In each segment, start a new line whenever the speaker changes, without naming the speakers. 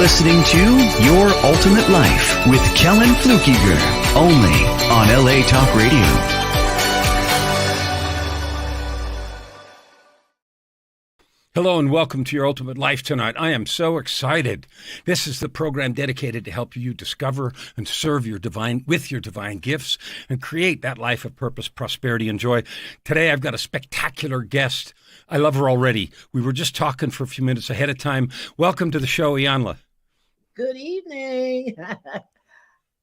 listening to Your Ultimate Life with Kellan Fluckiger, only on LA Talk Radio.
Hello and welcome to Your Ultimate Life tonight. I am so excited. This is the program dedicated to help you discover and serve your divine gifts and create that life of purpose, prosperity, and joy. Today I've got a spectacular guest. I love her already. We were just talking for a few minutes ahead of time. Welcome to the show, Iyanla.
Good evening.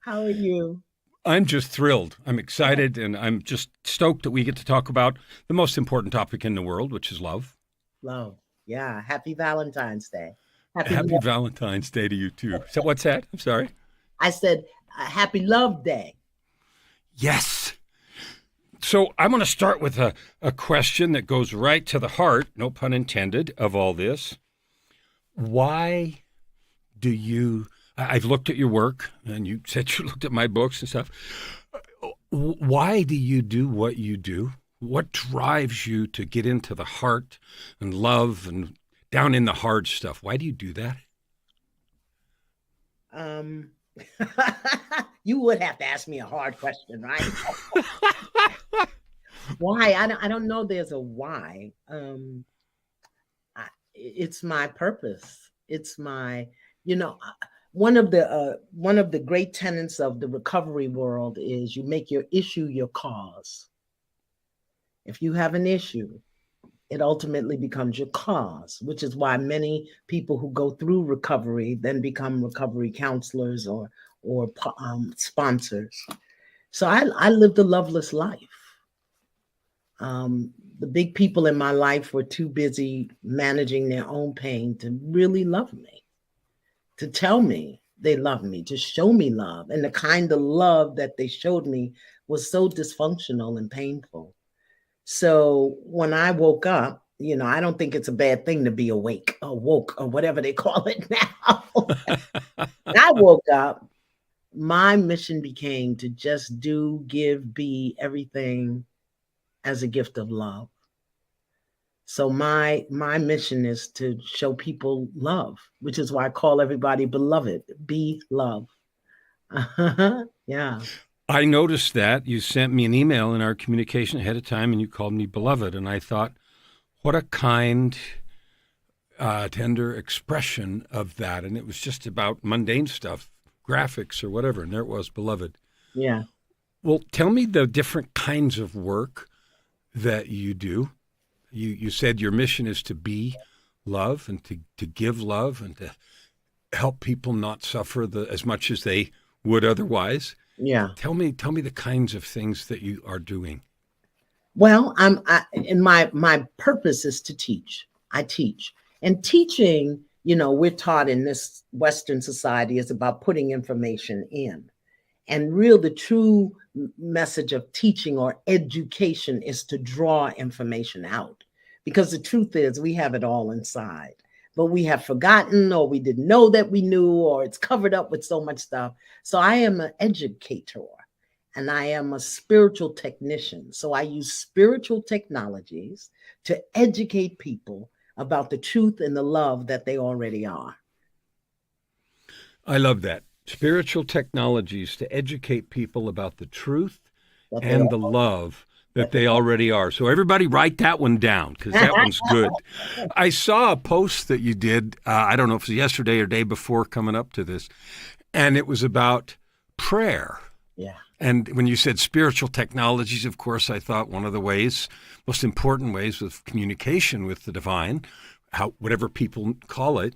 How are you?
I'm just thrilled. I'm excited, and I'm just stoked that we get to talk about the most important topic in the world, which is love.
Love. Yeah. Happy Valentine's Day.
Happy Valentine's Day to you, too. So what's that? I'm sorry.
I said, Happy Love Day.
Yes. So I'm going to start with a question that goes right to the heart, no pun intended, of all this. Why do you, I've looked at your work, and you said you looked at my books and stuff. Why do you do what you do? What drives you to get into the heart and love and down in the hard stuff? Why do you do that?
You would have to ask me a hard question, right? Why? I don't know there's a why. It's my purpose. It's my, one of the great tenets of the recovery world is you make your issue your cause. If you have an issue, it ultimately becomes your cause, which is why many people who go through recovery then become recovery counselors or sponsors. So I lived a loveless life. The big people in my life were too busy managing their own pain to really love me, to tell me they love me, to show me love. And the kind of love that they showed me was so dysfunctional and painful. So when I woke up, I don't think it's a bad thing to be awake or woke or whatever they call it now. When I woke up, my mission became to just do, give, be everything as a gift of love. So my mission is to show people love, which is why I call everybody beloved. Be love. Yeah.
I noticed that you sent me an email in our communication ahead of time, and you called me beloved. And I thought, what a kind, tender expression of that. And it was just about mundane stuff, graphics or whatever. And there it was, beloved.
Yeah.
Well, tell me the different kinds of work that you do. You said your mission is to be love and to give love and to help people not suffer as much as they would otherwise.
Yeah.
Tell me the kinds of things that you are doing.
Well, my purpose is to teach. I teach. And teaching, we're taught in this Western society is about putting information in. And the true message of teaching or education is to draw information out. Because the truth is we have it all inside. But we have forgotten, or we didn't know that we knew, or it's covered up with so much stuff. So I am an educator, and I am a spiritual technician. So I use spiritual technologies to educate people about the truth and the love that they already are.
I love that. Spiritual technologies to educate people about the truth and the love that they already are. So everybody write that one down, because that one's good. I saw a post that you did, I don't know if it was yesterday or day before coming up to this, and it was about prayer.
Yeah.
And when you said spiritual technologies, of course, I thought one of the most important ways of communication with the divine, whatever people call it,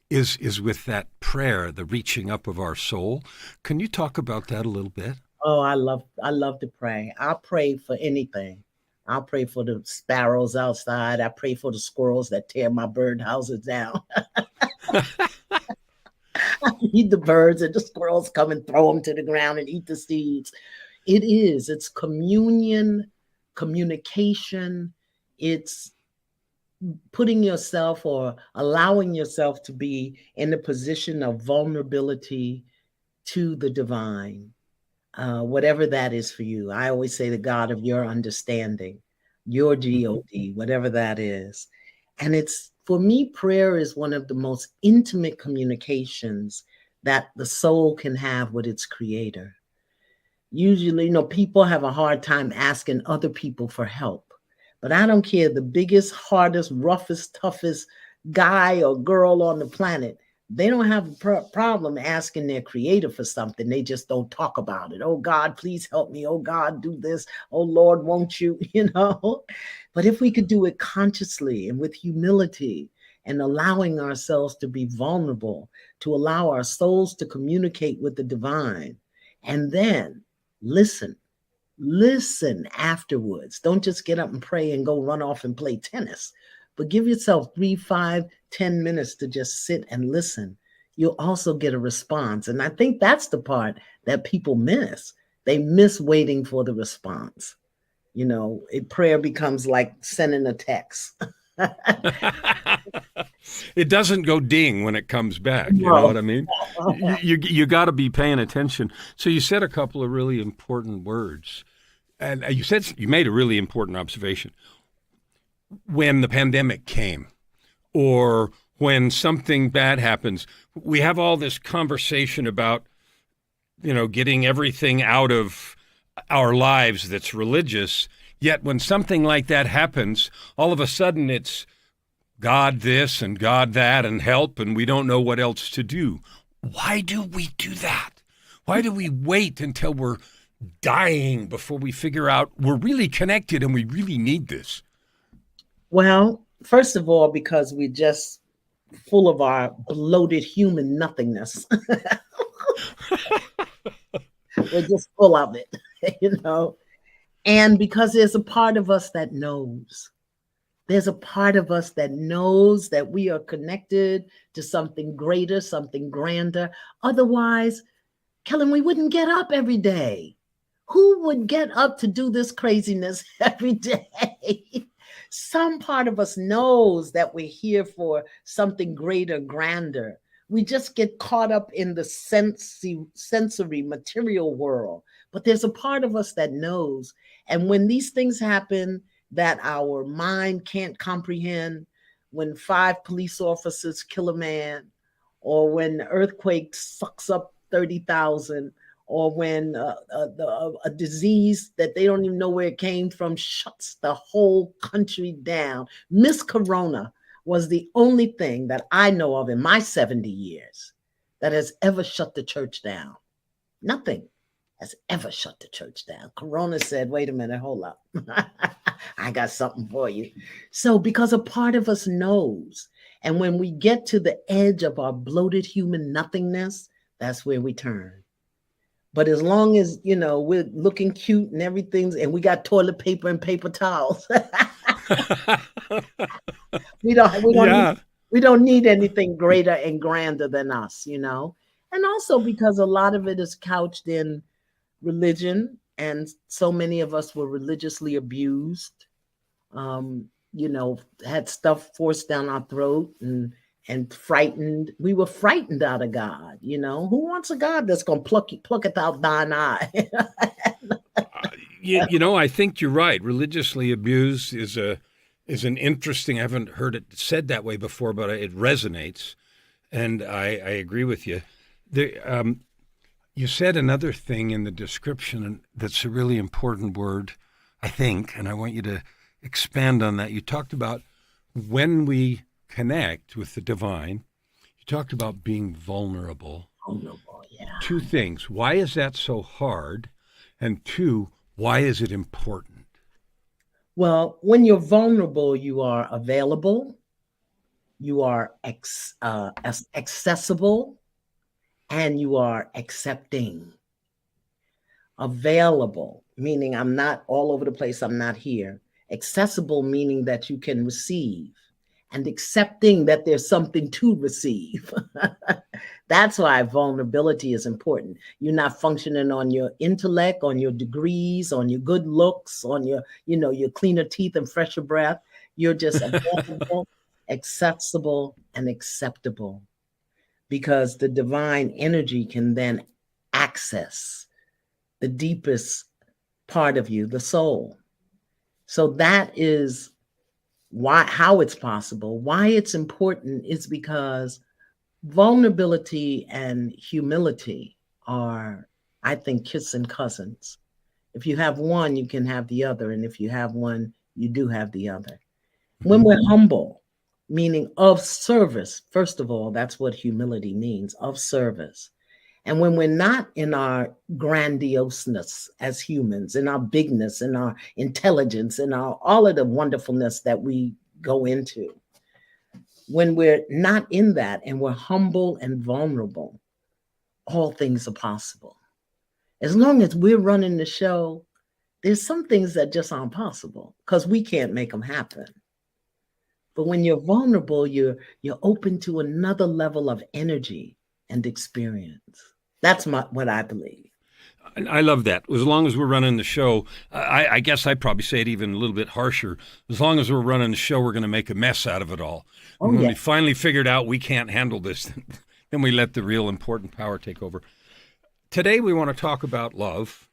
is with that prayer, the reaching up of our soul. Can you talk about that a little bit?
Oh, I love to pray. I'll pray for anything. I'll pray for the sparrows outside. I pray for the squirrels that tear my bird houses down. I feed the birds, and the squirrels come and throw them to the ground and eat the seeds. It's communion, communication. It's putting yourself or allowing yourself to be in a position of vulnerability to the divine. Whatever that is for you. I always say the God of your understanding, your God, whatever that is. And it's For me, prayer is one of the most intimate communications that the soul can have with its creator. Usually, people have a hard time asking other people for help. But I don't care, the biggest, hardest, roughest, toughest guy or girl on the planet, they don't have a problem asking their creator for something. They just don't talk about it. Oh, God, please help me. Oh, God, do this. Oh, Lord, won't you? But if we could do it consciously and with humility and allowing ourselves to be vulnerable, to allow our souls to communicate with the divine, and then listen afterwards. Don't just get up and pray and go run off and play tennis, but give yourself 3, 5, 10 minutes to just sit and listen. You'll also get a response. And I think that's the part that people miss. They miss waiting for the response. Prayer becomes like sending a text.
It doesn't go ding when it comes back. You know what I mean? You got to be paying attention. So you said a couple of really important words. And you made a really important observation. When the pandemic came, or when something bad happens, we have all this conversation about, getting everything out of our lives that's religious. Yet when something like that happens, all of a sudden it's God this and God that and help, and we don't know what else to do. Why do we do that? Why do we wait until we're dying before we figure out we're really connected and we really need this?
Well, first of all, because we're just full of our bloated human nothingness. We're just full of it, And because there's a part of us that knows. There's a part of us that knows that we are connected to something greater, something grander. Otherwise, Kellan, we wouldn't get up every day. Who would get up to do this craziness every day? Some part of us knows that we're here for something greater, grander. We just get caught up in the sensory material world. But there's a part of us that knows. And when these things happen that our mind can't comprehend, when 5 police officers kill a man, or when the earthquake sucks up 30,000, or when a disease that they don't even know where it came from shuts the whole country down. Miss Corona was the only thing that I know of in my 70 years that has ever shut the church down. Nothing has ever shut the church down. Corona said, wait a minute, hold up. I got something for you. So because a part of us knows, and when we get to the edge of our bloated human nothingness, that's where we turn. But as long as, we're looking cute and everything's, and we got toilet paper and paper towels, we don't need anything greater and grander than us, And also because a lot of it is couched in religion, and so many of us were religiously abused, had stuff forced down our throat and frightened. We were frightened out of God, Who wants a God that's going to pluck it out thine eye?
I think you're right. Religiously abused is an interesting, I haven't heard it said that way before, but it resonates. And I agree with you. You said another thing in the description that's a really important word, I think, and I want you to expand on that. You talked about when we connect with the divine, you talked about being vulnerable.
Vulnerable, yeah.
2 things. Why is that so hard? And 2, why is it important?
Well, when you're vulnerable, you are available, you are accessible, and you are accepting. Available, meaning I'm not all over the place, I'm not here. Accessible, meaning that you can receive. And accepting that there's something to receive. That's why vulnerability is important. You're not functioning on your intellect, on your degrees, on your good looks, on your cleaner teeth and fresher breath. You're just available, accessible, and acceptable. Because the divine energy can then access the deepest part of you, the soul. So that is how it's possible, why it's important is because vulnerability and humility are, I think, kissing cousins. If you have one, you can have the other. And if you have one, you do have the other. When we're humble, meaning of service, first of all, that's what humility means, of service. And when we're not in our grandioseness as humans, in our bigness, in our intelligence, in our all of the wonderfulness that we go into, when we're not in that and we're humble and vulnerable, all things are possible. As long as we're running the show, there's some things that just aren't possible because we can't make them happen. But when you're vulnerable, you're open to another level of energy and experience. That's what I believe.
I love that. As long as we're running the show, I guess I'd probably say it even a little bit harsher. As long as we're running the show, we're going to make a mess out of it all. And when we finally figured out we can't handle this, then we let the real important power take over. Today we want to talk about love,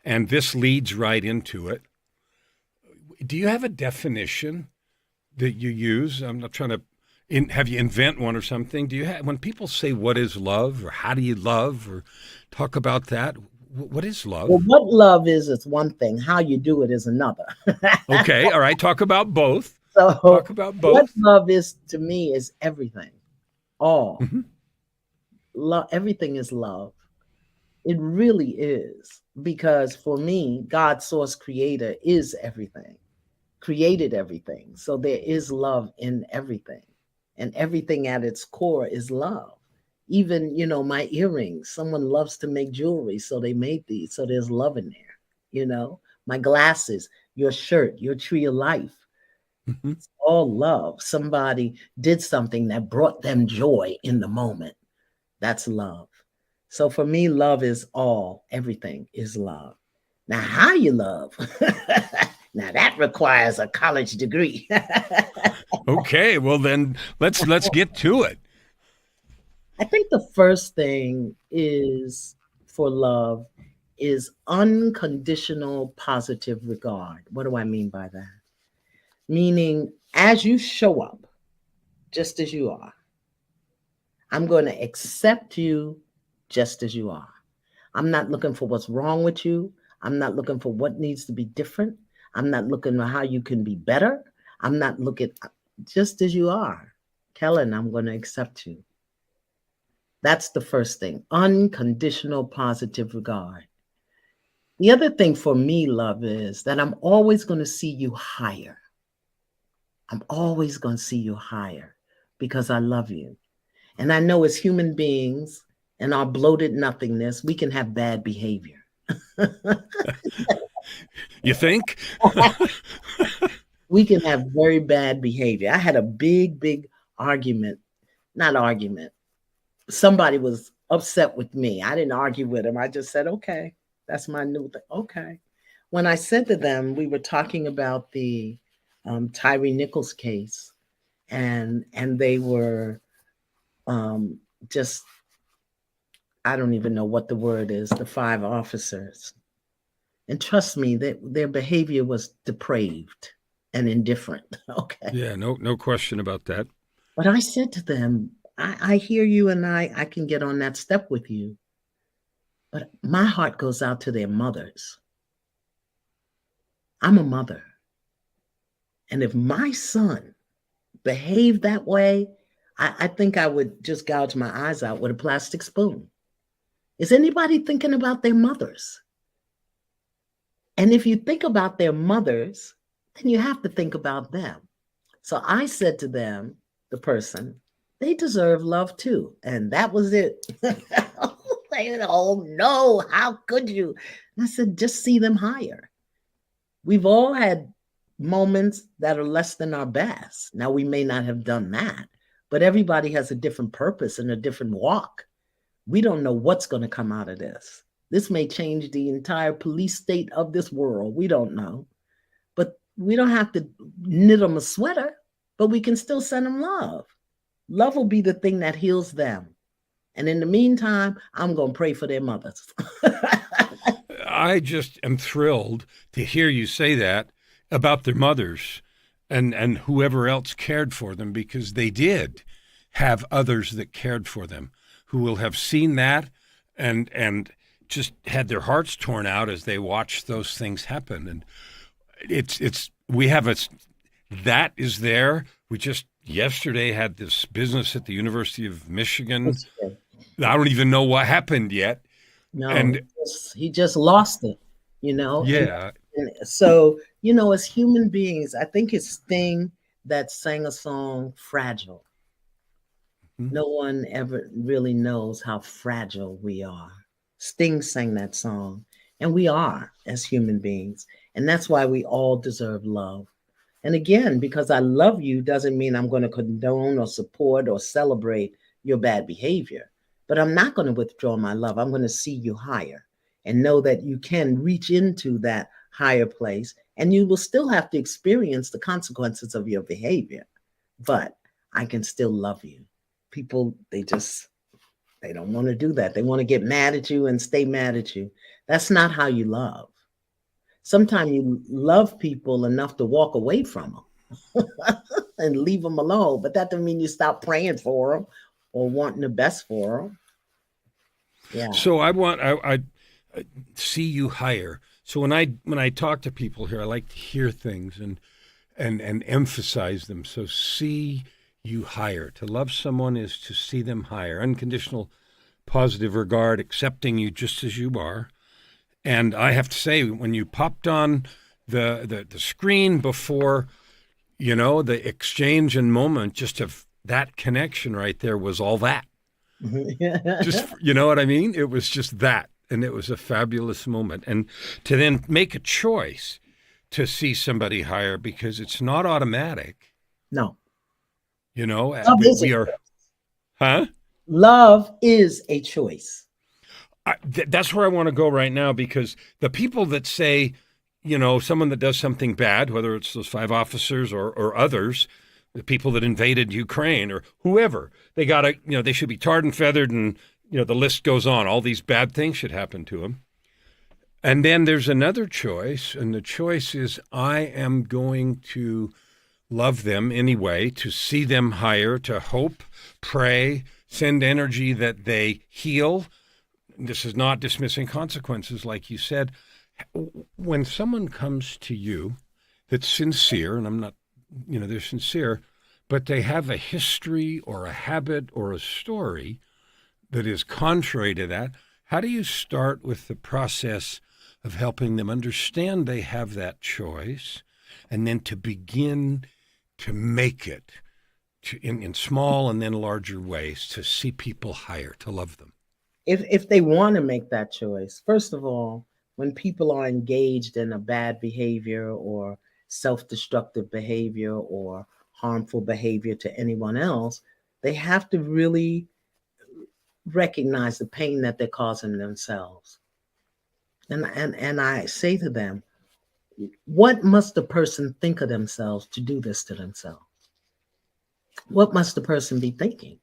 and this leads right into it. Do you have a definition that you use? I'm not trying to have you invent one or something. Do you have, when people say what is love or how do you love or talk about that, what is love?
Well, what love is one thing. How you do it is another.
Okay, all right. Talk about both.
So
talk about both.
What love is to me is everything. All.
Mm-hmm.
Love, everything is love. It really is. Because for me, God, source creator, is everything. Created everything. So there is love in everything. And everything at its core is love. Even, my earrings, someone loves to make jewelry, so they made these. So there's love in there, my glasses, your shirt, your tree of life. Mm-hmm. It's all love. Somebody did something that brought them joy in the moment. That's love. So for me, love is all. Everything is love. Now, how you love, now that requires a college degree.
Okay, well then let's get to it.
I think the first thing is for love is unconditional positive regard. What do I mean by that? Meaning, as you show up, just as you are, I'm going to accept you just as you are. I'm not looking for what's wrong with you. I'm not looking for what needs to be different. I'm not looking for how you can be better. I'm not looking, just as you are. Kellan, I'm going to accept you. That's the first thing, unconditional positive regard. The other thing for me, love, is that I'm always going to see you higher. I'm always going to see you higher because I love you. And I know as human beings and our bloated nothingness, we can have bad behavior.
You think?
We can have very bad behavior. I had a big argument, not argument. Somebody was upset with me. I didn't argue with him. I just said, okay, that's my new thing. Okay. When I said to them, we were talking about the Tyree Nichols case, and they were just, I don't even know what the word is, the 5 officers. And trust me, their behavior was depraved and indifferent. Okay.
Yeah, no question about that.
But I said to them, I hear you, and I can get on that step with you. But my heart goes out to their mothers. I'm a mother. And if my son behaved that way, I think I would just gouge my eyes out with a plastic spoon. Is anybody thinking about their mothers? And if you think about their mothers, then you have to think about them. So I said to them, the person, they deserve love too. And that was it. Oh no, how could you? And I said, just see them higher. We've all had moments that are less than our best. Now, we may not have done that, but everybody has a different purpose and a different walk. We don't know what's going to come out of this. This may change the entire police state of this world. We don't know. But we don't have to knit them a sweater, but we can still send them love. Love will be the thing that heals them. And in the meantime, I'm going to pray for their mothers.
I just am thrilled to hear you say that about their mothers. and whoever else cared for them, because they did have others that cared for them, who will have seen that and just had their hearts torn out as they watched those things happen. And it's we have a that is there. We just yesterday had this business at the University of Michigan. I don't even know what happened yet.
No,
And
he just lost it, you know?
yeah,
And so, you know, as human beings, I think it's Sting that sang a song, Fragile. No one ever really knows how fragile we are. Sting sang that song, and we are as human beings. And that's why we all deserve love. And again, because I love you doesn't mean I'm going to condone or support or celebrate your bad behavior. But I'm not going to withdraw my love. I'm going to see you higher and know that you can reach into that higher place, and you will still have to experience the consequences of your behavior. But I can still love you. People, they don't want to do that. They want to get mad at you and stay mad at you. That's not how you love. Sometimes you love people enough to walk away from them and leave them alone, but that doesn't mean you stop praying for them or wanting the best for them. Yeah.
So I see you higher. So when I talk to people here, I like to hear things and emphasize them. So see you higher. To love someone is to see them higher. Unconditional positive regard, accepting you just as you are. And I have to say, when you popped on the screen before, you know, the exchange and moment, just of that connection right there was all that. Just, you know what I mean? It was just that. And it was a fabulous moment. And to then make a choice to see somebody higher, because it's not automatic.
No.
You know,
we
are, huh?
Love is a choice.
That's where I want to go right now, because the people that say, you know, someone that does something bad, whether it's those 5 officers or others, the people that invaded Ukraine or whoever, they got to, you know, they should be tarred and feathered, and, you know, the list goes on. All these bad things should happen to them. And then there's another choice, and the choice is I am going to love them anyway, to see them higher, to hope, pray, send energy that they heal. This is not dismissing consequences, like you said. When someone comes to you that's sincere, and I'm not, you know, they're sincere, but they have a history or a habit or a story that is contrary to that, how do you start with the process of helping them understand they have that choice, and then to begin to make it in small and then larger ways, to see people higher, to love them?
If they want to make that choice, first of all, when people are engaged in a bad behavior or self-destructive behavior or harmful behavior to anyone else, they have to really recognize the pain that they're causing themselves. And I say to them, what must the person think of themselves to do this to themselves? What must the person be thinking?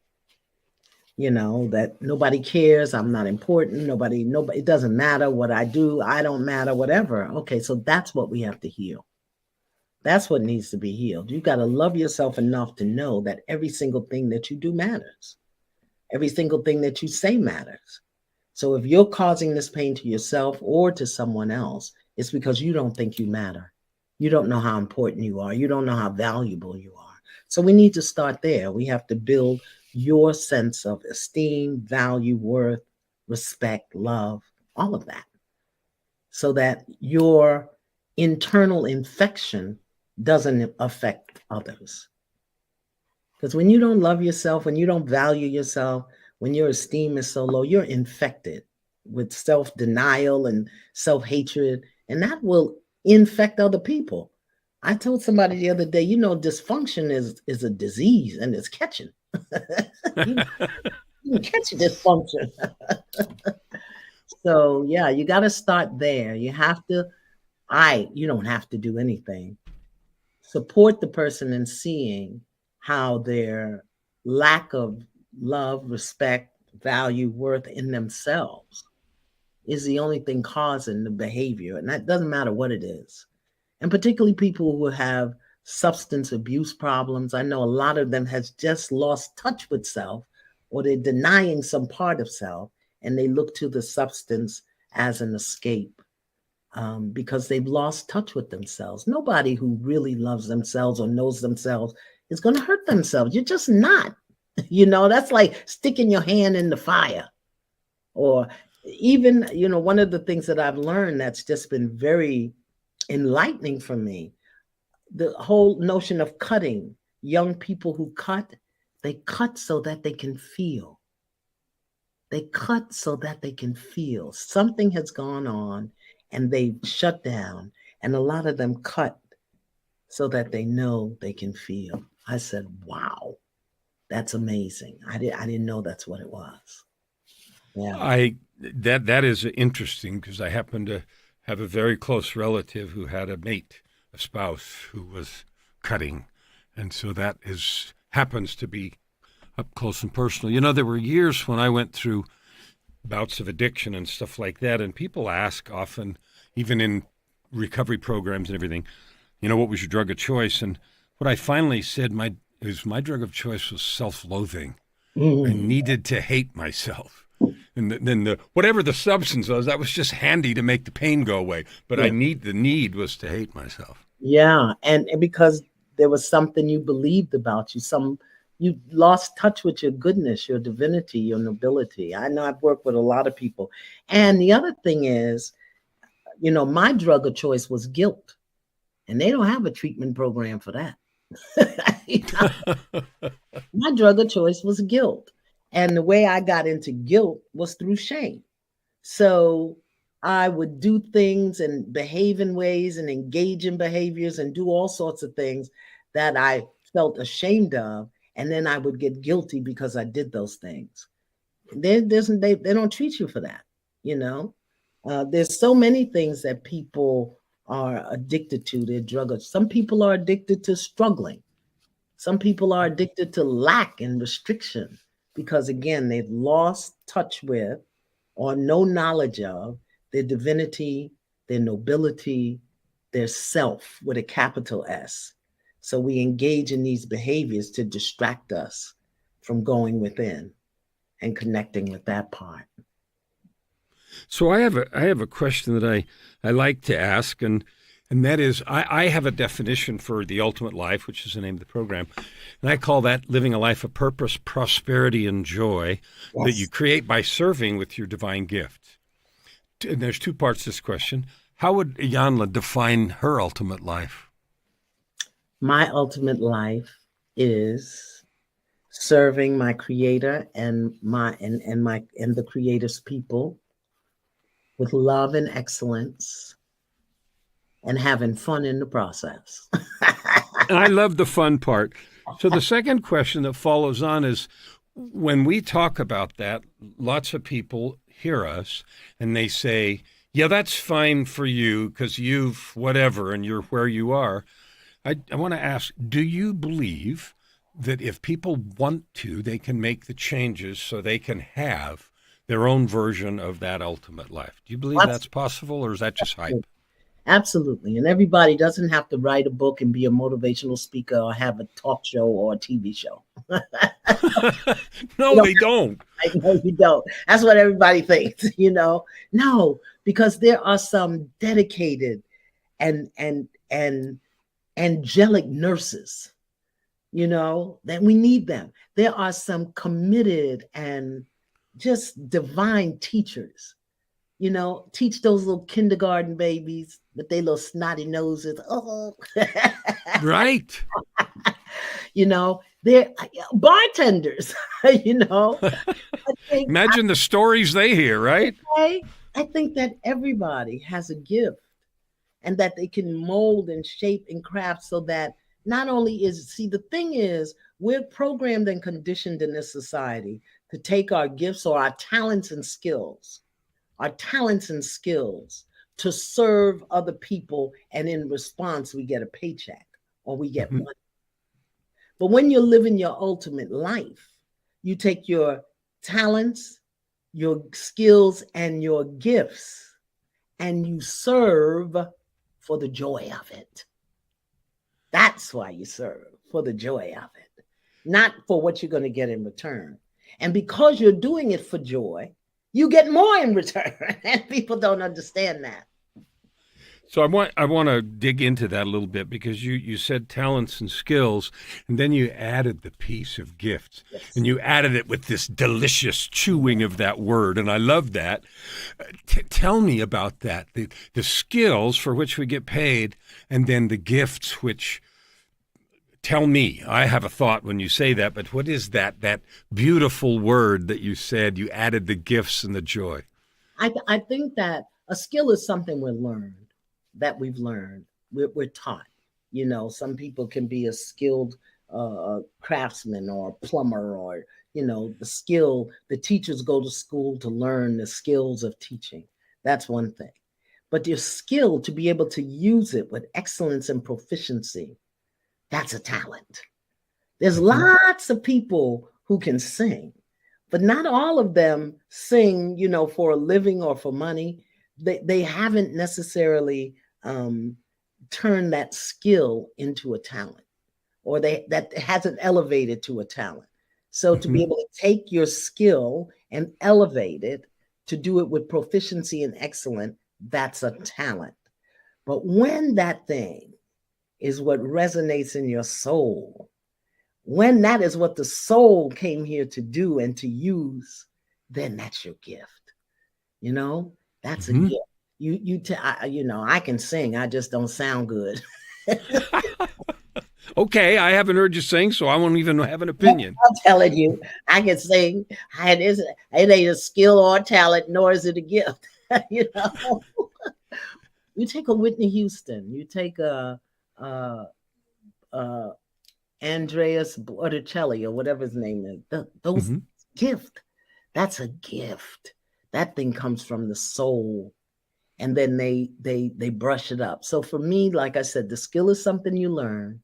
You know, that nobody cares, I'm not important, nobody, it doesn't matter what I do, I don't matter, whatever. Okay, so that's what we have to heal. That's what needs to be healed. You got to love yourself enough to know that every single thing that you do matters. Every single thing that you say matters. So if you're causing this pain to yourself or to someone else, it's because you don't think you matter. You don't know how important you are. You don't know how valuable you are. So we need to start there. We have to build your sense of esteem, value, worth, respect, love, all of that, so that your internal infection doesn't affect others. Because when you don't love yourself, when you don't value yourself, when your esteem is so low, you're infected with self-denial and self-hatred, and that will infect other people. I told somebody the other day, you know, dysfunction is a disease, and it's catching. you can catch dysfunction. So yeah, you got to start there. You have to, you don't have to do anything. Support the person in seeing how their lack of love, respect, value, worth in themselves is the only thing causing the behavior. And that doesn't matter what it is. And particularly people who have substance abuse problems. I know a lot of them has just lost touch with self, or they're denying some part of self, and they look to the substance as an escape, because they've lost touch with themselves. Nobody who really loves themselves or knows themselves is going to hurt themselves. You're just not. That's like sticking your hand in the fire. Or even, one of the things that I've learned that's just been very enlightening for me, the whole notion of cutting. Young people who cut, they cut so that they can feel. They cut so that they can feel. Something has gone on and they shut down. And a lot of them cut so that they know they can feel. I said, wow, that's amazing. I didn't know that's what it was. Yeah.
That is interesting, because I happen to have a very close relative who had a mate, a spouse, who was cutting. And so that happens to be up close and personal. There were years when I went through bouts of addiction and stuff like that, and people ask often, even in recovery programs and everything, what was your drug of choice? And what I finally said, my drug of choice was self-loathing. I needed to hate myself. And then whatever the substance was, that was just handy to make the pain go away. But the need was to hate myself.
Yeah, and because there was something you believed about you, you lost touch with your goodness, your divinity, your nobility. I know I've worked with a lot of people. And the other thing is, my drug of choice was guilt. And they don't have a treatment program for that. My drug of choice was guilt. And the way I got into guilt was through shame. So I would do things and behave in ways and engage in behaviors and do all sorts of things that I felt ashamed of. And then I would get guilty because I did those things. They don't treat you for that. There's so many things that people are addicted to. Their drug. Some people are addicted to struggling. Some people are addicted to lack and restriction because, again, they've lost touch with or no knowledge of their divinity, their nobility, their self with a capital S. So we engage in these behaviors to distract us from going within and connecting with that part.
So I have a question that I like to ask, and that is, I have a definition for the ultimate life, which is the name of the program, and I call that living a life of purpose, prosperity, and joy that you create by serving with your divine gift. And there's two parts to this question. How would Iyanla define her ultimate life?
My ultimate life is serving my Creator and the Creator's people with love and excellence, and having fun in the process.
I love the fun part. So the second question that follows on is, when we talk about that, lots of people hear us and they say, yeah, that's fine for you because you've whatever and you're where you are. I want to ask, do you believe that if people want to, they can make the changes so they can have their own version of that ultimate life? Do you believe that's possible, or is that just hype?
Absolutely. And everybody doesn't have to write a book and be a motivational speaker or have a talk show or a TV show.
No, they don't.
I know you don't. That's what everybody thinks, No, because there are some dedicated and angelic nurses, that we need them. There are some committed and just divine teachers, teach those little kindergarten babies with their little snotty noses. Oh,
right.
They're bartenders,
Imagine the stories they hear, right?
I think that everybody has a gift and that they can mold and shape and craft so that not only the thing is, we're programmed and conditioned in this society to take our gifts or our talents and skills to serve other people. And in response, we get a paycheck or we get money. But when you're living your ultimate life, you take your talents, your skills, and your gifts, and you serve for the joy of it. That's why you serve, for the joy of it, not for what you're going to get in return. And because you're doing it for joy, you get more in return. And people don't understand that.
So I want to dig into that a little bit because you said talents and skills, and then you added the piece of gifts,
Yes.
and you added it with this delicious chewing of that word, and I love that. Tell me about that, the skills for which we get paid, and then the gifts which. Tell me. I have a thought when you say that, but what is that beautiful word that you said? You added the gifts and the joy.
I think that a skill is something we've learned, we're taught. You know, some people can be a skilled craftsman or plumber, or, you know, the teachers go to school to learn the skills of teaching. That's one thing. But your skill to be able to use it with excellence and proficiency, that's a talent. There's
Mhm.
lots of people who can sing, but not all of them sing, you know, for a living or for money. They haven't necessarily um, turned that skill into a talent, or that hasn't elevated to a talent. So to be
Mhm.
able to take your skill and elevate it, to do it with proficiency and excellence, that's a talent. But when that thing is what resonates in your soul, when that is what the soul came here to do and to use, then that's your gift. You know, that's a
Mhm.
gift. You know, I can sing, I just don't sound good.
Okay, I haven't heard you sing, so I won't even have an opinion.
I'm telling you, I can sing. It ain't a skill or a talent, nor is it a gift. You know, you take a Whitney Houston, you take a Andreas Botticelli, or whatever his name is. Those
Mhm.
gift. That's a gift. That thing comes from the soul, and then they brush it up. So for me, like I said, the skill is something you learn.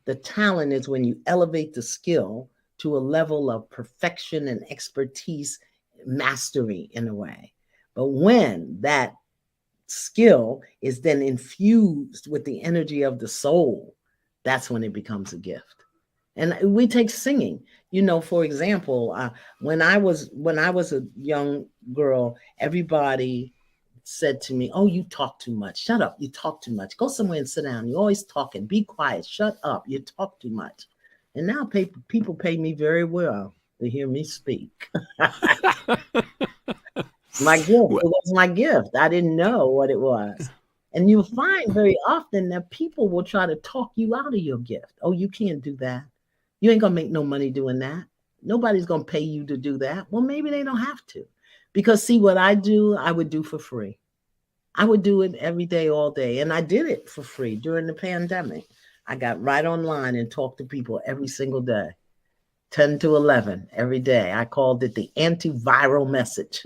The talent is when you elevate the skill to a level of perfection and expertise, mastery in a way. But when that skill is then infused with the energy of the soul, that's when it becomes a gift. And we take singing, you know, for example, when I was a young girl, everybody said to me, "Oh, you talk too much. Shut up. You talk too much. Go somewhere and sit down. You're always talking. Be quiet. Shut up. You talk too much." And now people pay me very well to hear me speak. My gift.
Well,
It was my gift. I didn't know what it was. And you'll find very often that people will try to talk you out of your gift. Oh, you can't do that. You ain't gonna make no money doing that. Nobody's gonna pay you to do that. Well, maybe they don't have to. Because see, what I do, I would do for free. I would do it every day, all day. And I did it for free during the pandemic. I got right online and talked to people every single day, 10 to 11 every day. I called it the antiviral message.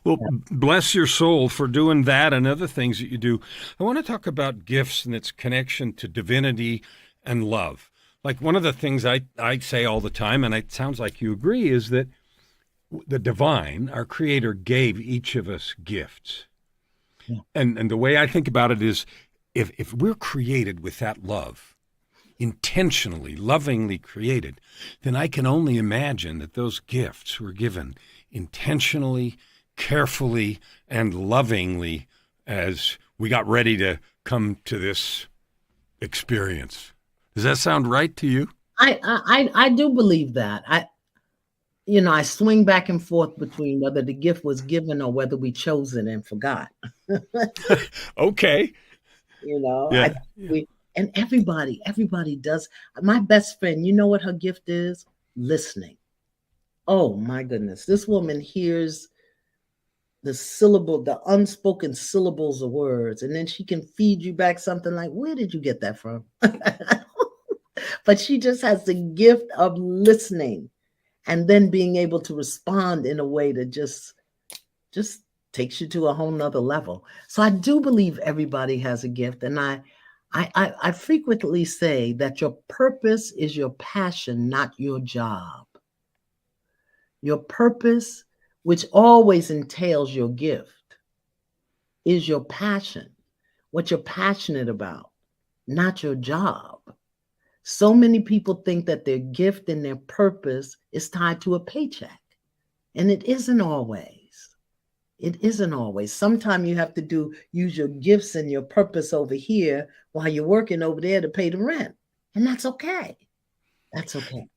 well, bless your soul for doing that and other things that you do. I want to talk about gifts and its connection to divinity and love. Like one of the things I say all the time, and it sounds like you agree, is that the divine, our creator, gave each of us gifts. And the way I think about it is if we're created with that love, intentionally, lovingly created, then I can only imagine that those gifts were given intentionally, carefully, and lovingly as we got ready to come to this experience. Does that sound right to you?
I do believe that. I swing back and forth between whether the gift was given or whether we chose it and forgot.
Okay.
I
Yeah.
we and everybody does. My best friend, you know what her gift is? Listening. Oh my goodness. This woman hears the unspoken syllables of words, and then she can feed you back something like, "Where did you get that from?" But she just has the gift of listening, and then being able to respond in a way that just takes you to a whole nother level. So I do believe everybody has a gift, and I frequently say that your purpose is your passion, not your job. Your purpose, which always entails your gift, is your passion, what you're passionate about. not your job. So many people think that their gift and their purpose is tied to a paycheck, and it isn't always. It isn't always. Sometimes you have to use your gifts and your purpose over here while you're working over there to pay the rent. And that's okay. That's okay.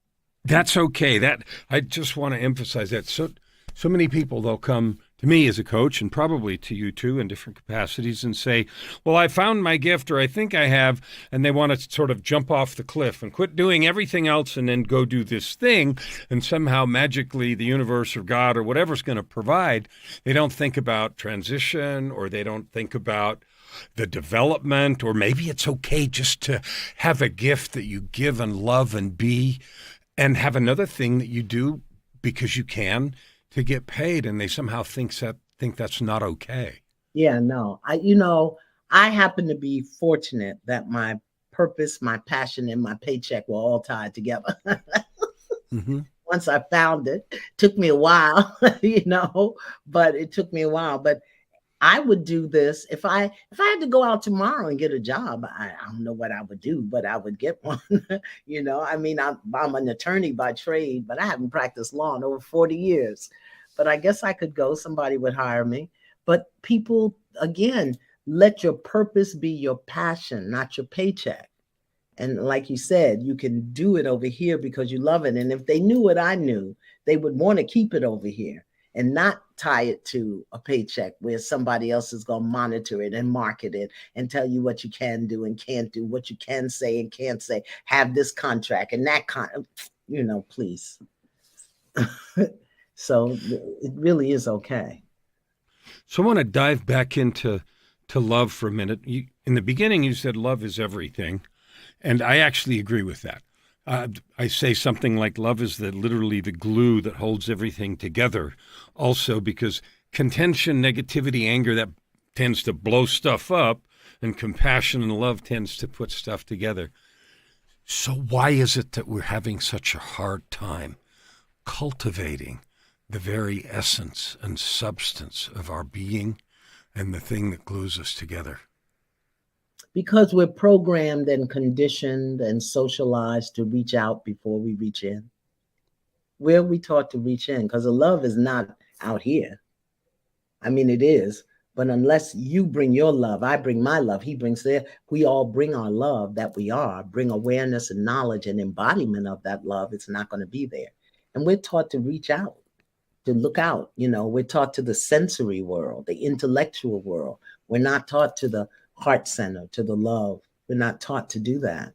That's okay. That I just want to emphasize that. So many people, they'll come to me as a coach and probably to you too in different capacities and say, well, I found my gift, or I think I have, and they want to sort of jump off the cliff and quit doing everything else and then go do this thing. And somehow magically the universe or God or whatever's going to provide, they don't think about transition, or they don't think about the development, or maybe it's okay just to have a gift that you give and love and be, and have another thing that you do because you can to get paid, and they somehow think that's not okay.
Yeah, no. I happen to be fortunate that my purpose, my passion, and my paycheck were all tied together.
Mm-hmm.
Once I found it, took me a while, but it took me a while. But I would do this if I had to go out tomorrow and get a job. I don't know what I would do, but I would get one. I mean, I'm an attorney by trade, but I haven't practiced law in over 40 years. But I guess I could go. Somebody would hire me. But people, again, let your purpose be your passion, not your paycheck. And like you said, you can do it over here because you love it. And if they knew what I knew, they would want to keep it over here and not tie it to a paycheck where somebody else is going to monitor it and market it and tell you what you can do and can't do, what you can say and can't say, have this contract and that please. So it really is okay.
So I want to dive back into love for a minute. In the beginning, you said love is everything, and I actually agree with that. I say something like love is literally the glue that holds everything together. Also, because contention, negativity, anger, that tends to blow stuff up, and compassion and love tends to put stuff together. So why is it that we're having such a hard time cultivating the very essence and substance of our being and the thing that glues us together?
Because we're programmed and conditioned and socialized to reach out before we reach in. Where are we taught to reach in? Because the love is not out here. I mean, it is. But unless you bring your love, I bring my love, he brings their, we all bring our love that we are, bring awareness and knowledge and embodiment of that love, it's not going to be there. And we're taught to reach out, to look out. We're taught to the sensory world, the intellectual world. We're not taught to the heart center, to the love. We're not taught to do that.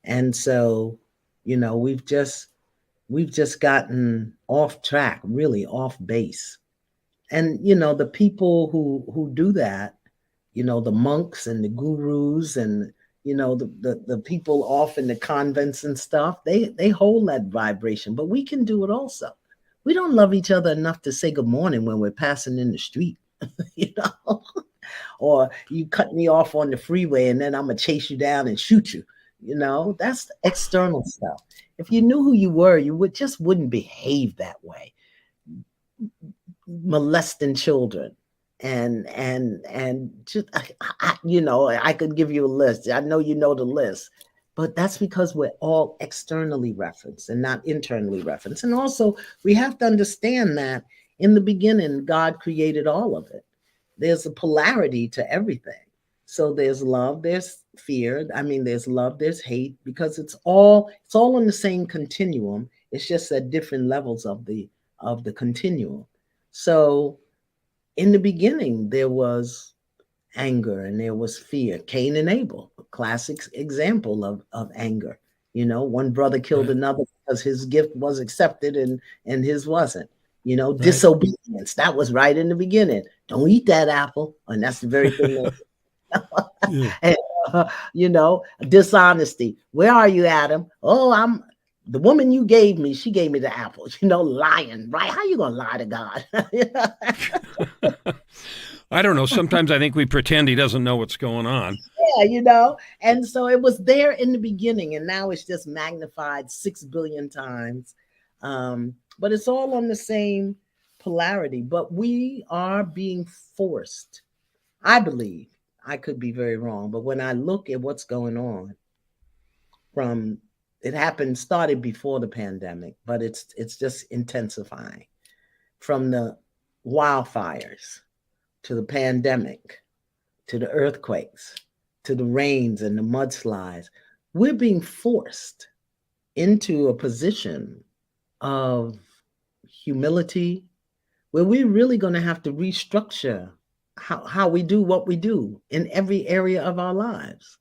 And so, we've just gotten off track, really off base. And, the people who do that, the monks and the gurus and, the people off in the convents and stuff, they hold that vibration, but we can do it also. We don't love each other enough to say good morning when we're passing in the street, or you cut me off on the freeway and then I'm going to chase you down and shoot you. That's external stuff. If you knew who you were, you wouldn't behave that way. Molesting children and just, I could give you a list. I know you know the list. But that's because we're all externally referenced and not internally referenced. And also, we have to understand that in the beginning, God created all of it. There's a polarity to everything. So there's love, there's fear. I mean, there's love, there's hate, because it's all on the same continuum. It's just at different levels of the continuum. So in the beginning, there was anger and there was fear. Cain and Abel, a classic example of anger. One brother killed another because his gift was accepted and his wasn't. Right. Disobedience, that was right in the beginning. Don't eat that apple. And that's the very thing that, and, dishonesty. Where are you, Adam? Oh, I'm the woman you gave me. She gave me the apple. Lying, right? How you gonna lie to God?
I don't know. Sometimes I think we pretend he doesn't know what's going on.
Yeah, and so it was there in the beginning, and now it's just magnified 6 billion times. But it's all on the same polarity. But we are being forced, I believe. I could be very wrong, but when I look at what's going on, from it happened started before the pandemic, but it's just intensifying, from the wildfires to the pandemic to the earthquakes to the rains and the mudslides. We're being forced into a position of humility where we're really going to have to restructure how we do what we do in every area of our lives.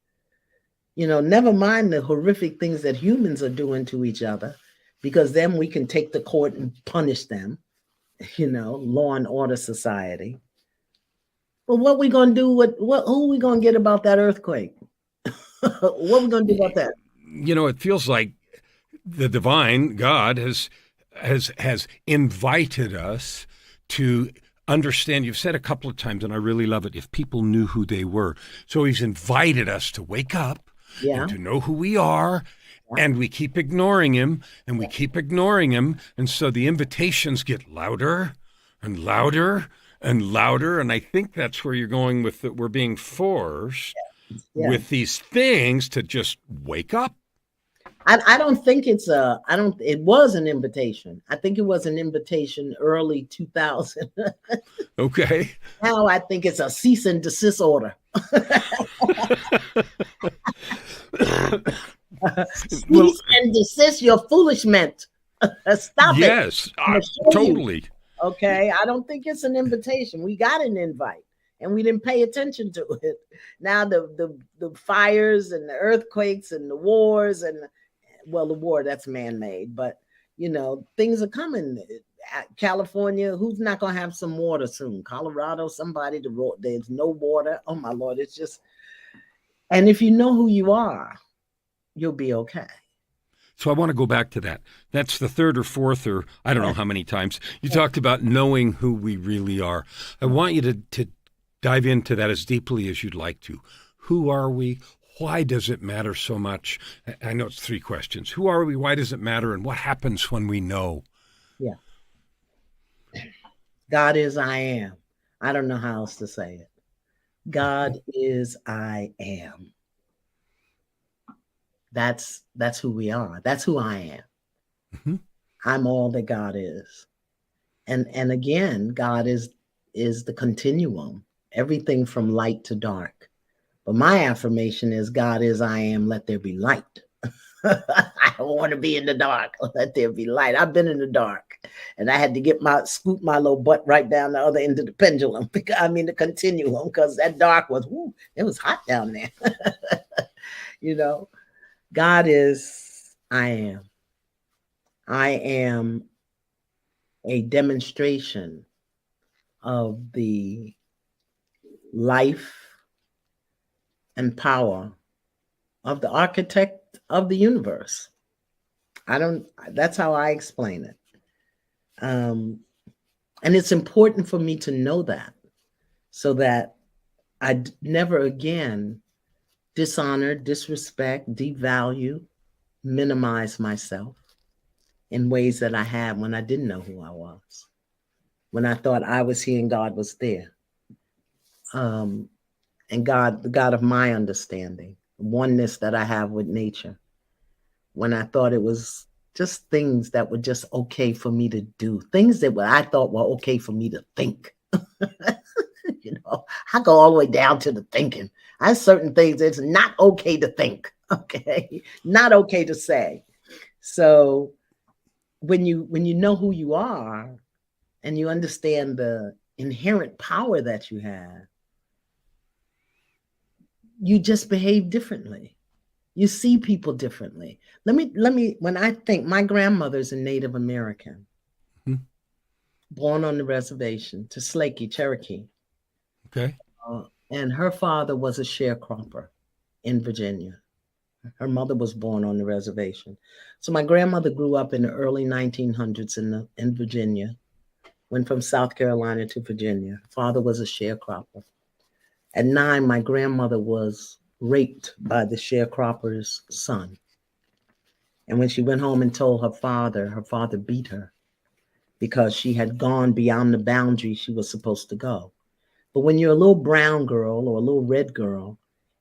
Never mind the horrific things that humans are doing to each other, because then we can take the court and punish them, law and order society. But what we going to do who we going to get about that earthquake? What we going to do about that?
It feels like the divine God has invited us to understand. You've said a couple of times, and I really love it, if people knew who they were. So he's invited us to wake up and to know who we are, and we keep ignoring him, and we keep ignoring him. And so the invitations get louder and louder and louder. And I think that's where you're going with that. We're being forced with these things to just wake up.
I don't think it was an invitation. I think it was an invitation early 2000.
Okay.
Now I think it's a cease and desist order. Cease and desist your foolishness. Stop it.
Yes, totally.
Okay. I don't think it's an invitation. We got an invite and we didn't pay attention to it. Now the fires and the earthquakes and the wars and the war, that's man-made, but things are coming. California, who's not going to have some water soon? Colorado, somebody, there's no water. Oh my Lord, it's just, and if you know who you are, you'll be okay.
So I want to go back to that. That's the third or fourth, or I don't know how many times you talked about knowing who we really are. I want you to dive into that as deeply as you'd like to. Who are we? Why does it matter so much? I know it's 3 questions. Who are we? Why does it matter? And what happens when we know?
Yeah. God is I am. I don't know how else to say it. God is I am. That's who we are. That's who I am. Mm-hmm. I'm all that God is. And again, God is the continuum, everything from light to dark. But my affirmation is God is I am, let there be light. I don't want to be in the dark. Let there be light. I've been in the dark and I had to scoot my little butt right down the other end of the pendulum. The continuum, because that dark was, it was hot down there. God is I am. I am a demonstration of the life and power of the architect of the universe. That's how I explain it. And it's important for me to know that, so that I never again dishonor, disrespect, devalue, minimize myself in ways that I had when I didn't know who I was, when I thought I was here and God was there. And God, the God of my understanding, oneness that I have with nature, when I thought it was just things that were just okay for me to do, things that I thought were okay for me to think. I go all the way down to the thinking. I have certain things it's not okay to think, okay? Not okay to say. So when you know who you are and you understand the inherent power that you have, you just behave differently. You see people differently. Let me, when I think, my grandmother's a Native American, born on the reservation, to Tuslake, Cherokee.
Okay.
And her father was a sharecropper in Virginia. Her mother was born on the reservation. So my grandmother grew up in the early 1900s in Virginia, went from South Carolina to Virginia. Father was a sharecropper. At 9, my grandmother was raped by the sharecropper's son. And when she went home and told her father beat her because she had gone beyond the boundary she was supposed to go. But when you're a little brown girl or a little red girl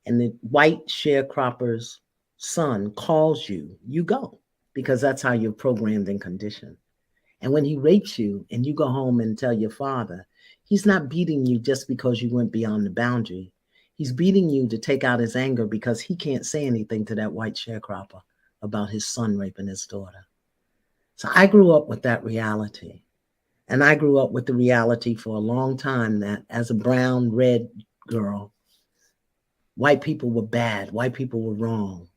and the white sharecropper's son calls you, you go because that's how you're programmed and conditioned. And when he rapes you and you go home and tell your father, he's not beating you just because you went beyond the boundary. He's beating you to take out his anger because he can't say anything to that white sharecropper about his son raping his daughter. So I grew up with that reality. And I grew up with the reality for a long time that as a brown, red girl, white people were bad, white people were wrong.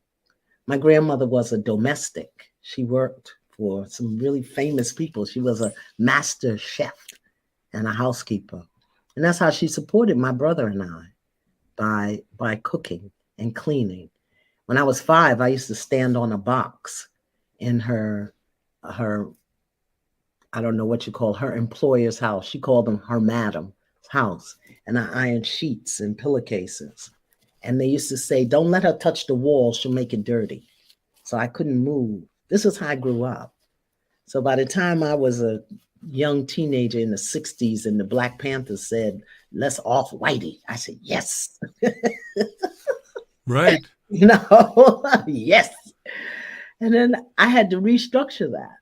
My grandmother was a domestic. She worked for some really famous people. She was a master chef and a housekeeper. And that's how she supported my brother and I by cooking and cleaning. When I was 5, I used to stand on a box in her I don't know what you call her employer's house. She called them her madam's house. And I ironed sheets and pillowcases. And they used to say, don't let her touch the wall. She'll make it dirty. So I couldn't move. This is how I grew up. So by the time I was a young teenager in the 60s and the Black Panthers said, let's off Whitey, I said, yes.
Right.
Yes. And then I had to restructure that.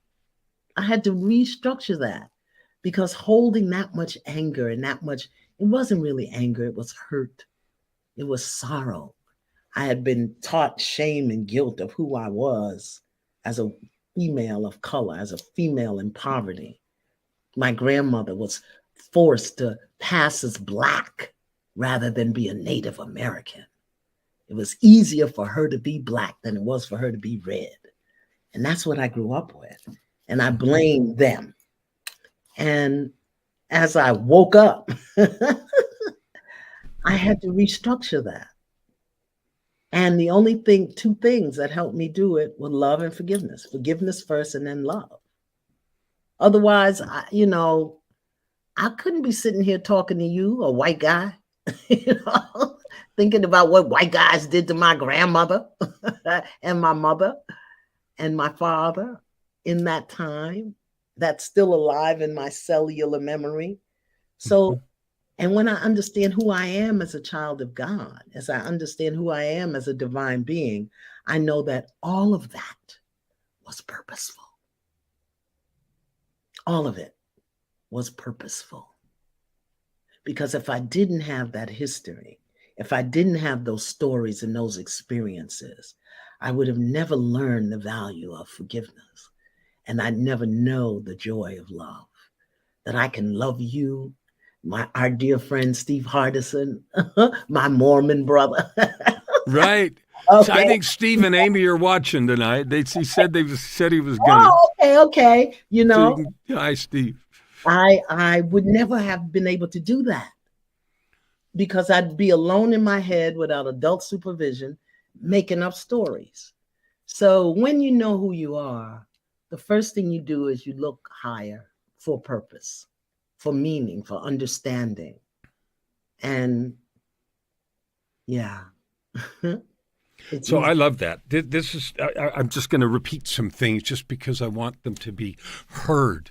Because holding that much anger and that much, it wasn't really anger, it was hurt. It was sorrow. I had been taught shame and guilt of who I was as a female of color, as a female in poverty. My grandmother was forced to pass as Black rather than be a Native American. It was easier for her to be Black than it was for her to be red. And that's what I grew up with. And I blamed them. And as I woke up, I had to restructure that. And the only thing, 2 things that helped me do it were love and forgiveness. Forgiveness first and then love. Otherwise, I couldn't be sitting here talking to you, a white guy, thinking about what white guys did to my grandmother and my mother and my father in that time. That's still alive in my cellular memory. So, and when I understand who I am as a child of God, as I understand who I am as a divine being, I know that all of that was purposeful. All of it was purposeful. Because if I didn't have that history, if I didn't have those stories and those experiences, I would have never learned the value of forgiveness. And I'd never know the joy of love, that I can love you, our dear friend, Steve Hardison, my Mormon brother.
Right.
Okay.
So I think Steve and Amy are watching tonight. He said he was going to.
Oh, okay.
Hi, Steve.
I would never have been able to do that because I'd be alone in my head without adult supervision, making up stories. So when you know who you are, the first thing you do is you look higher for purpose, for meaning, for understanding. And yeah.
So I love that. This is, I'm just going to repeat some things just because I want them to be heard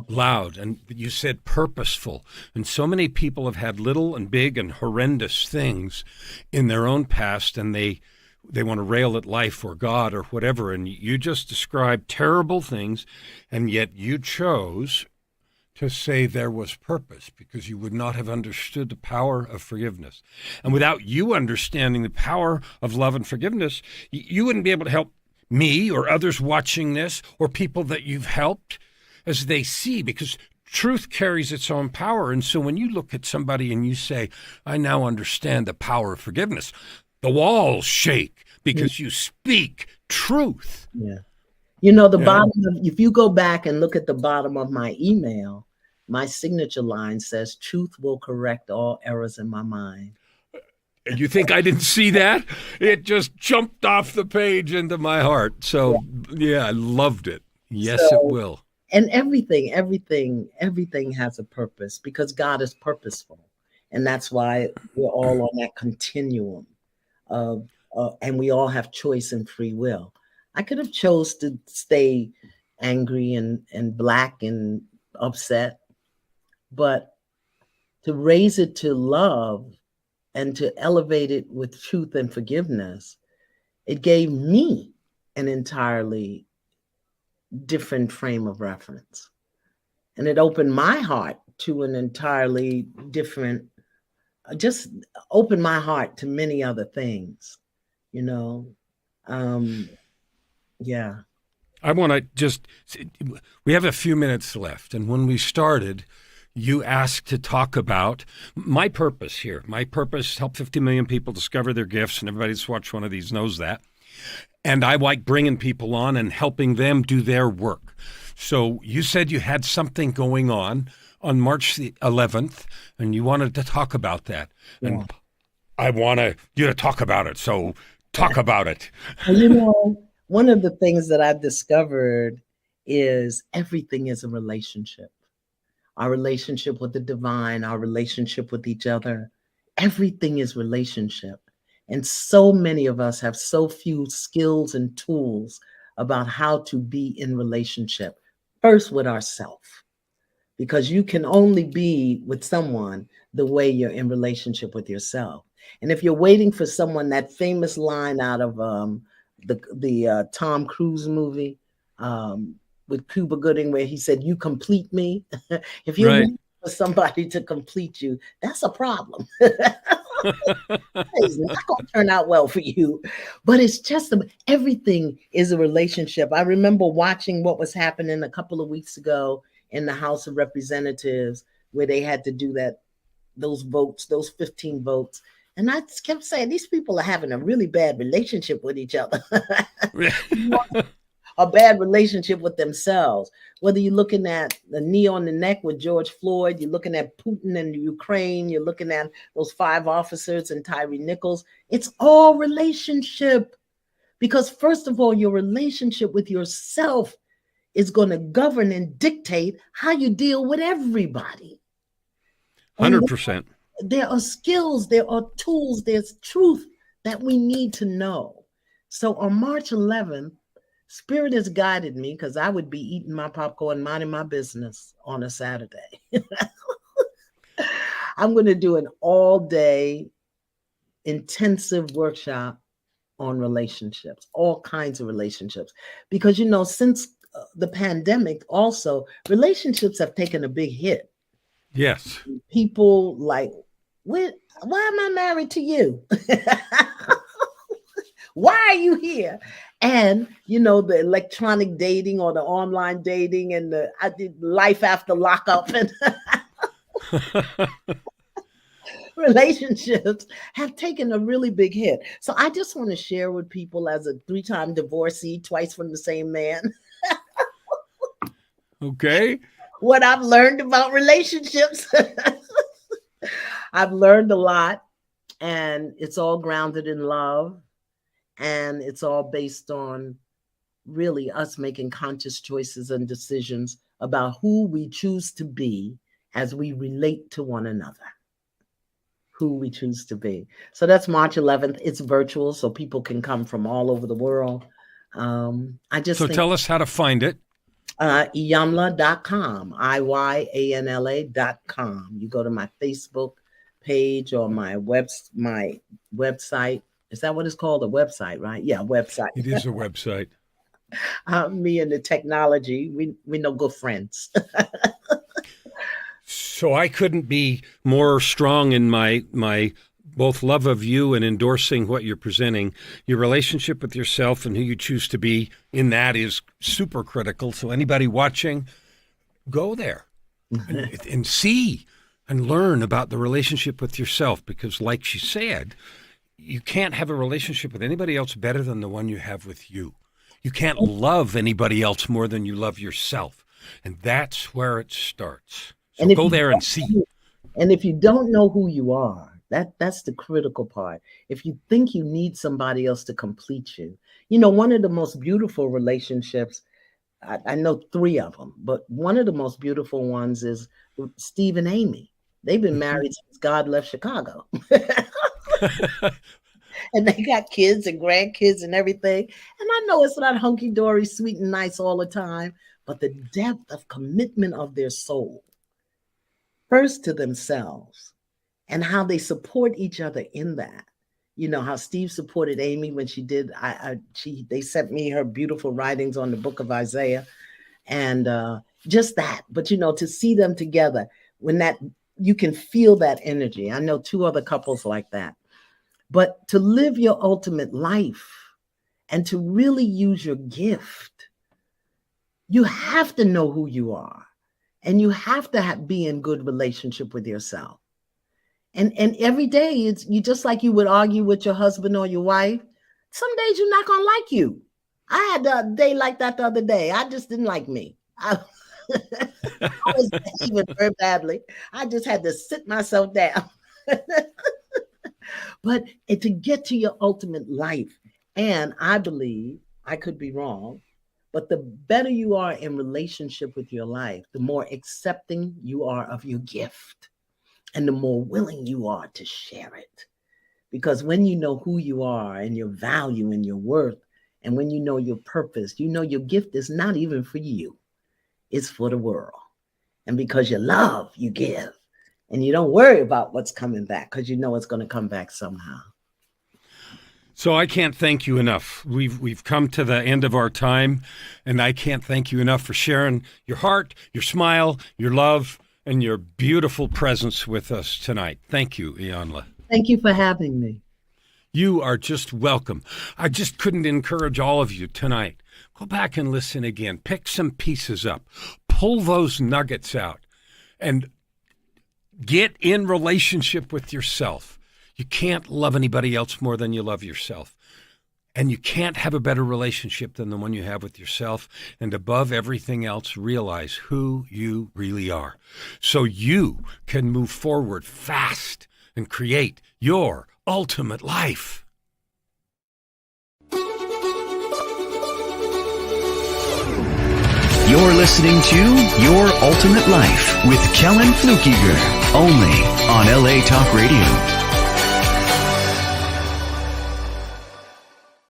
loud. And you said purposeful. And so many people have had little and big and horrendous things in their own past, and they want to rail at life or God or whatever. And you just described terrible things, and yet you chose to say there was purpose because you would not have understood the power of forgiveness. And without you understanding the power of love and forgiveness, you wouldn't be able to help me or others watching this or people that you've helped as they see, because truth carries its own power. And so when you look at somebody and you say, I now understand the power of forgiveness, the walls shake because you speak truth.
Yeah. Bottom of, if you go back and look at the bottom of my email, my signature line says, truth will correct all errors in my mind.
And you think I didn't see that? It just jumped off the page into my heart. So, yeah I loved it. Yes, it will.
And everything has a purpose because God is purposeful. And that's why we're all on that continuum of, and we all have choice and free will. I could have chose to stay angry and black and upset, but to raise it to love and to elevate it with truth and forgiveness, it gave me an entirely different frame of reference. And it opened my heart to an entirely different, just opened my heart to many other things, you know. Yeah.
I want to just, we have a few minutes left. And when we started, you asked to talk about my purpose here. My purpose, help 50 million people discover their gifts. And everybody that's watched one of these knows that. And I like bringing people on and helping them do their work. So you said you had something going on March the 11th, and you wanted to talk about that.
Yeah.
And I want you to talk about it. So talk about it.
You know, one of the things that I've discovered is everything is a relationship. Our relationship with the divine, our relationship with each other, everything is relationship. And so many of us have so few skills and tools about how to be in relationship, first with ourselves, because you can only be with someone the way you're in relationship with yourself. And if you're waiting for someone, that famous line out of the Tom Cruise movie with Cuba Gooding, where he said, "You complete me." If you're waiting for somebody to complete you, that's a problem. It's not going to turn out well for you. But it's just everything is a relationship. I remember watching what was happening a couple of weeks ago in the House of Representatives, where they had to do those votes, those 15 votes. And I kept saying, these people are having a really bad relationship with each other. A bad relationship with themselves. Whether you're looking at the knee on the neck with George Floyd, you're looking at Putin and Ukraine, you're looking at those 5 officers and Tyree Nichols, it's all relationship. Because first of all, your relationship with yourself is going to govern and dictate how you deal with everybody.
100%.
There are skills, there are tools, there's truth that we need to know. So on March 11th, Spirit has guided me, because I would be eating my popcorn, minding my business on a Saturday. I'm going to do an all-day intensive workshop on relationships, all kinds of relationships. Because, you know, since the pandemic also, relationships have taken a big hit.
Yes.
People like, why am I married to you? Why are you here? And, you know, the electronic dating or the online dating and I did life after lockup and relationships have taken a really big hit. So I just want to share with people, as a 3-time divorcee, twice from the same man.
Okay.
What I've learned about relationships. I've learned a lot, and it's all grounded in love. And it's all based on really us making conscious choices and decisions about who we choose to be as we relate to one another. Who we choose to be. So that's March 11th. It's virtual, so people can come from all over the world.
Tell us how to find it.
Iyanla.com, IYANLA.com. You go to my Facebook page or my website. Is that what it's called? A website, right? Yeah, website.
It is a website.
Me and the technology, we know good friends.
So I couldn't be more strong in my both love of you and endorsing what you're presenting. Your relationship with yourself and who you choose to be in that is super critical. So anybody watching, go there and see and learn about the relationship with yourself, because like she said, you can't have a relationship with anybody else better than the one you have with you. You can't love anybody else more than you love yourself. And that's where it starts. So go there and see.
And if you don't know who you are, that's the critical part. If you think you need somebody else to complete you, you know, one of the most beautiful relationships, I know 3 of them, but one of the most beautiful ones is Steve and Amy. They've been married since God left Chicago. And they got kids and grandkids and everything. And I know it's not hunky-dory, sweet and nice all the time, but the depth of commitment of their soul. first to themselves and how they support each other in that. You know, how Steve supported Amy when she did, they sent me her beautiful writings on the book of Isaiah and just that. But, you know, to see them together when that, you can feel that energy. I know 2 other couples like that. But to live your ultimate life and to really use your gift, you have to know who you are and you have to be in good relationship with yourself. And every day, it's you just like you would argue with your husband or your wife. Some days you're not gonna like you. I had a day like that the other day. I just didn't like me. I was behaving very badly. I just had to sit myself down. But to get to your ultimate life, and I believe, I could be wrong, but the better you are in relationship with your life, the more accepting you are of your gift. And the more willing you are to share it. Because when you know who you are and your value and your worth, and when you know your purpose, you know your gift is not even for you. It's for the world. And because you love, you give. And you don't worry about what's coming back because you know it's going to come back somehow.
So I can't thank you enough. We've come to the end of our time, and I can't thank you enough for sharing your heart, your smile, your love, and your beautiful presence with us tonight. Thank you, Iyanla.
Thank you for having me.
You are just welcome. I just couldn't encourage all of you tonight. Go back and listen again. Pick some pieces up. Pull those nuggets out and get in relationship with yourself. You can't love anybody else more than you love yourself. And you can't have a better relationship than the one you have with yourself. And above everything else, realize who you really are. So you can move forward fast and create your ultimate life.
You're listening to Your Ultimate Life with Kellan Fluckiger, only on LA Talk Radio.